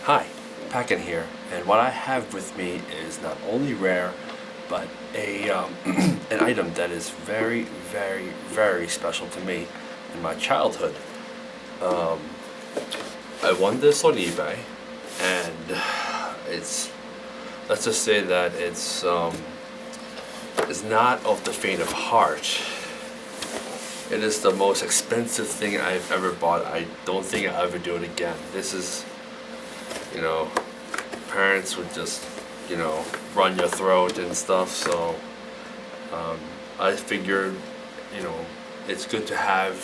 Hi, Packin here, and what I have with me is not only rare, but a an item that is very, very, very special to me in my childhood. Um, I won this on eBay, and it's let's just say that it's not of the faint of heart. It is the most expensive thing I've ever bought. I don't think I'll ever do it again. This is, you know, parents would just, run your throat and stuff. So I figured, you know, it's good to have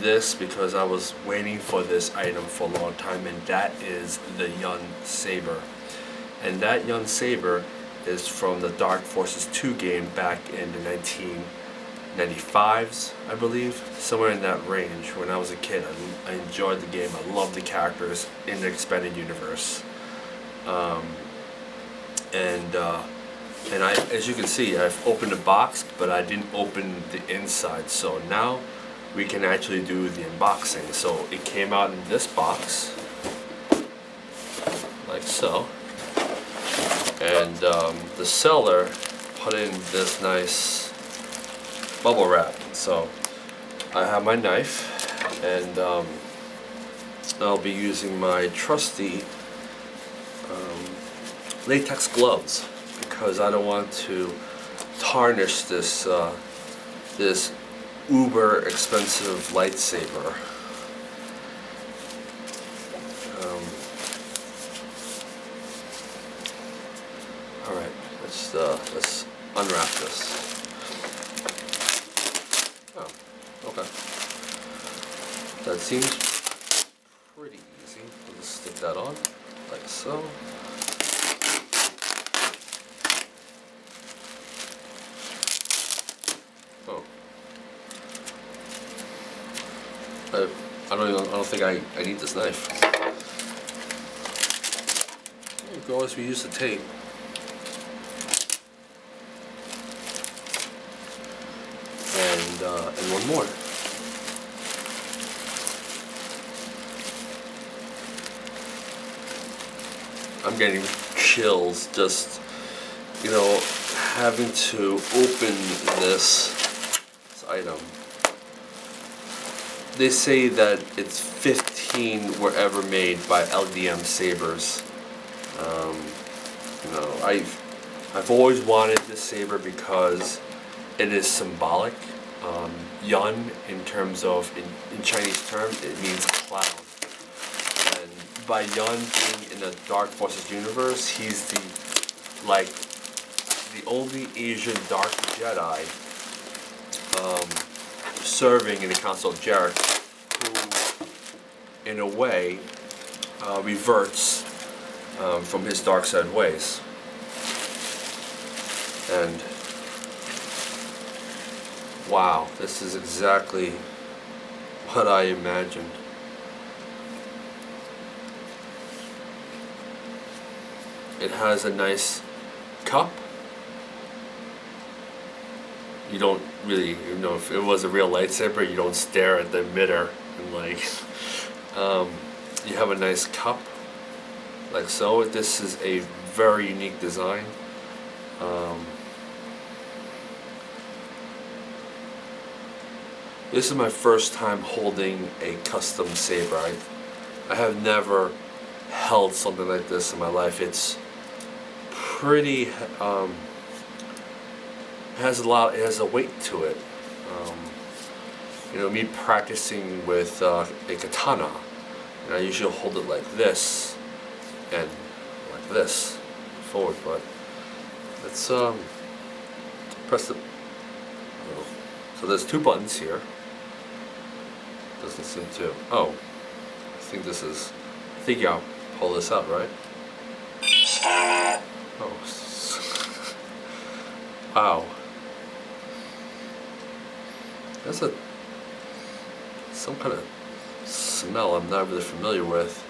this because I was waiting for this item for a long time, and that is the Yun Saber. And that Yun Saber is from the Dark Forces 2 game back in the 1995s, I believe, somewhere in that range. When I was a kid, I enjoyed the game. I loved the characters in the expanded universe, and I, as you can see, I've opened the box, but I didn't open the inside. So now we can actually do the unboxing. So it came out in this box, like so, and the seller put in this nice bubble wrap. So I have my knife, and I'll be using my trusty latex gloves because I don't want to tarnish this this uber expensive lightsaber. All right, let's unwrap this. Oh, okay. That seems pretty easy. I'll just stick that on, like so. Oh. I don't think I need this knife. There you go, as we use the tape. And one more. I'm getting chills just, having to open this item. They say that it's 15 were ever made by LDM sabers. I've always wanted this saber because it is symbolic. Yun, in terms of, in Chinese term, it means cloud. And by Yun being in the Dark Forces universe, he's the only Asian Dark Jedi serving in the Council of Jareth, who, in a way, reverts from his dark side ways. And wow, this is exactly what I imagined. It has a nice cup. You don't really, if it was a real lightsaber, you don't stare at the emitter and you have a nice cup, like so. This is a very unique design. This is my first time holding a custom saber. I have never held something like this in my life. It's pretty, it has a weight to it. Me practicing with a katana, and I usually hold it like this and like this forward, but let's press the, so there's two buttons here. Doesn't seem to, oh, I think I'll pull this out, right? Oh, wow. That's some kind of smell I'm not really familiar with.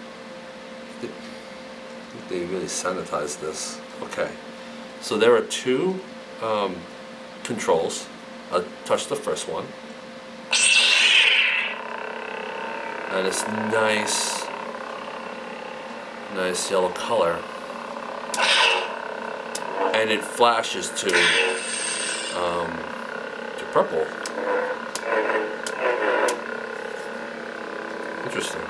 I think they really sanitized this. Okay, so there are two controls. I'll touch the first one. And it's nice nice yellow color, and it flashes to purple. Interesting.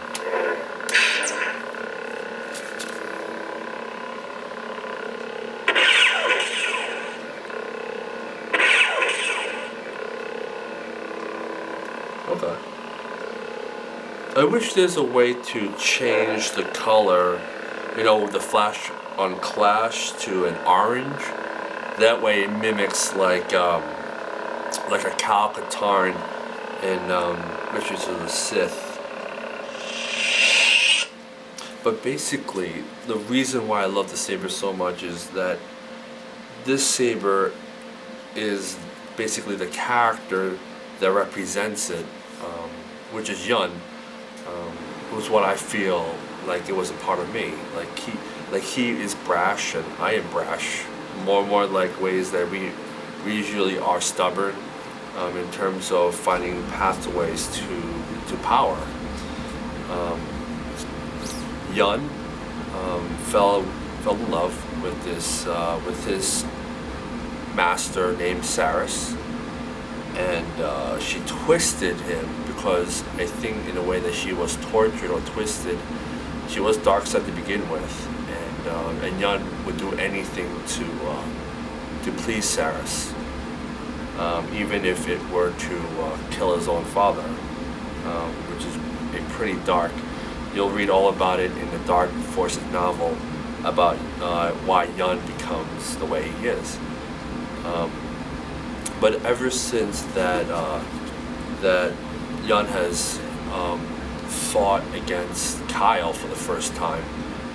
Okay. I wish there's a way to change the color, the flash on Clash to an orange. That way it mimics like a Cal Katarn in Mysteries of the Sith. But basically, the reason why I love the saber so much is that this saber is basically the character that represents it, which is Yun, was what I feel like it was a part of me. Like he is brash and I am brash. More like ways that we usually are stubborn, in terms of finding pathways to power. Yun fell in love with his master named Saris, and she twisted him because I think in a way that she was tortured or twisted. She was dark side to begin with, and Yun would do anything to please Saris, even if it were to kill his own father, which is a pretty dark. You'll read all about it in the Dark Forces novel about why Yun becomes the way he is. But ever since that Yun has fought against Kyle for the first time,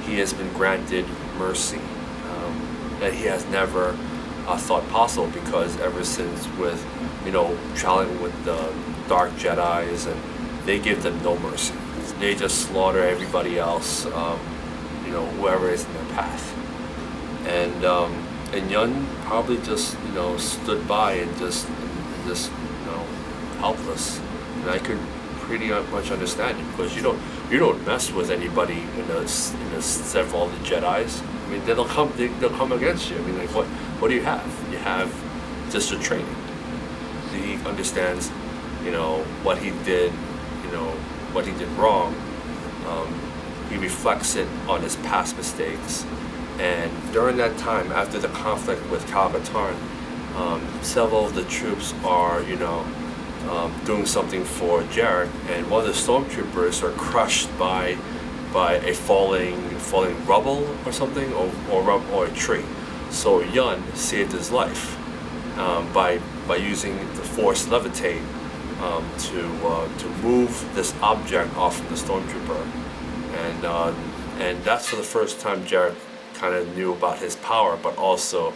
he has been granted mercy that he has never thought possible, because ever since with traveling with the Dark Jedis, and they give them no mercy. They just slaughter everybody else, whoever is in their path. And Yun probably just stood by and just helpless. And I could pretty much understand it, because you don't mess with anybody in the set of all the Jedis. I mean, they'll come against you. I mean, like what do you have? You have just a training. He understands, what he did, what he did wrong. He reflects it on his past mistakes. And during that time, after the conflict with Cal Katarn, several of the troops are, doing something for Jarek, and one of the stormtroopers are crushed by a falling rubble or something, or a tree. So Yun saved his life by using the Force levitate to move this object off from the stormtrooper, and that's for the first time Jarek kind of knew about his power, but also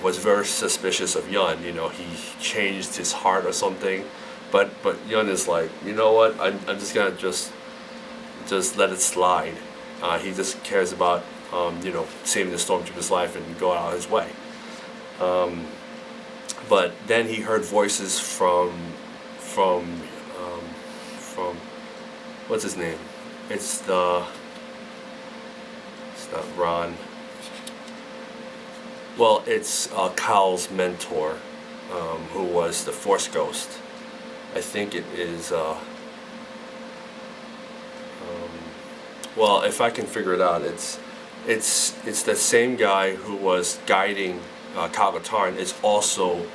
was very suspicious of Yun. He changed his heart or something, but Yun is like, you know what? I'm just gonna just let it slide. He just cares about saving the stormtrooper's life and go out his way. But then he heard voices from what's his name? It's not Ron. Well, it's Cal's mentor, who was the Force Ghost. I think it is. Well, if I can figure it out, it's the same guy who was guiding Cal Katarn. Is also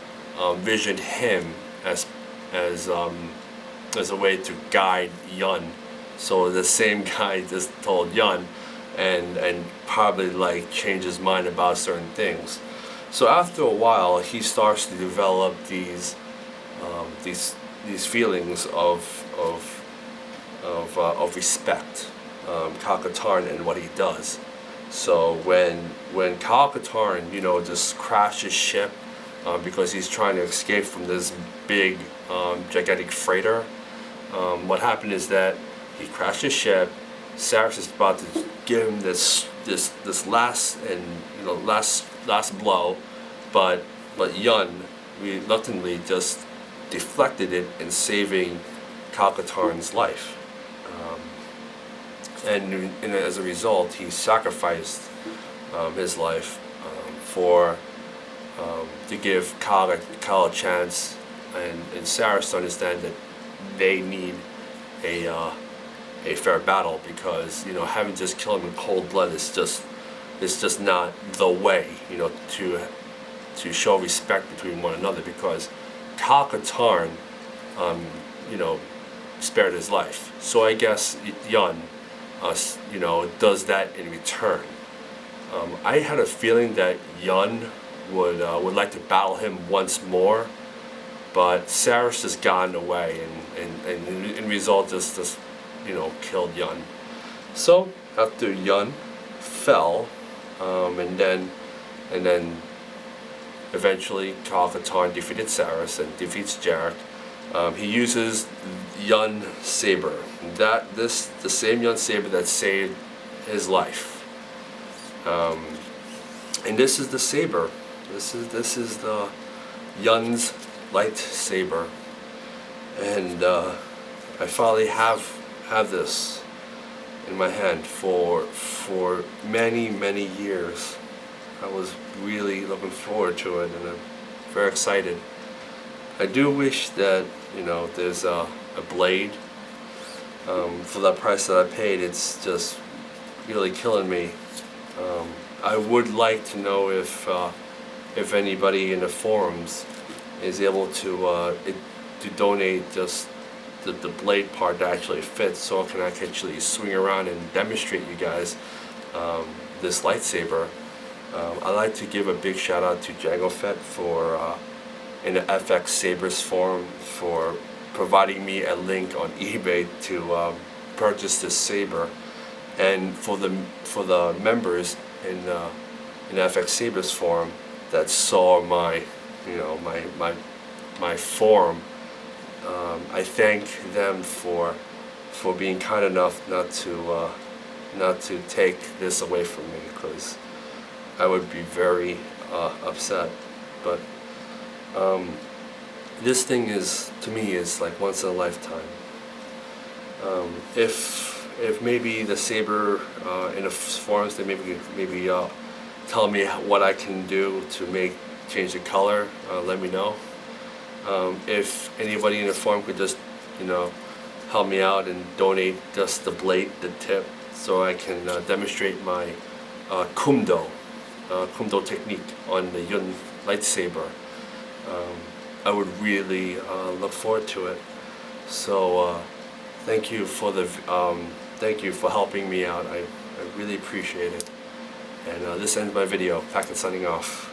visioned him as a way to guide Yun. So the same guy just told Yun, and probably like changed his mind about certain things. So after a while, he starts to develop these feelings of respect, Cal Katarn and what he does. So when Cal Katarn, just crashes ship because he's trying to escape from this big gigantic freighter, what happened is that he crashed his ship. Saris is about to give him this last blow, but Yun reluctantly just deflected it in saving Cal Katarn's life. and as a result, he sacrificed his life for to give Kyle a chance, and Saris to understand that they need a fair battle, because having just killed him in cold blood is just not the way to show respect between one another, because Kyle Katarn spared his life. So I guess Yun does that in return. I had a feeling that Yun would like to battle him once more, but Saris just got in the way, and in result just killed Yun. So after Yun fell, and then eventually Kyle Katarn defeated Saris and defeats Jarek. He uses Yun Saber. The same Yun Saber that saved his life. And this is the saber. This is the Yun's Lightsaber. And I finally have this in my hand for many years. I was really looking forward to it, and I'm very excited. I do wish that there's a blade. For the price that I paid, it's just really killing me. I would like to know if anybody in the forums is able to donate just the blade part that actually fits, so I can actually swing around and demonstrate you guys this lightsaber. I'd like to give a big shout out to Jango Fett for in the FX Sabers forum for providing me a link on eBay to purchase this saber, and for the members in FX Sabers forum that saw my my forum. I thank them for being kind enough not to take this away from me, because I would be very upset. But this thing to me is like once in a lifetime. If maybe the saber in the forums, they maybe tell me what I can do to change the color. Let me know. If anybody in the forum could just help me out and donate just the blade, the tip, so I can demonstrate my kumdo technique on the Yun Lightsaber, I would really look forward to it. So thank you for helping me out. I really appreciate it. And this ends my video. Packet signing off.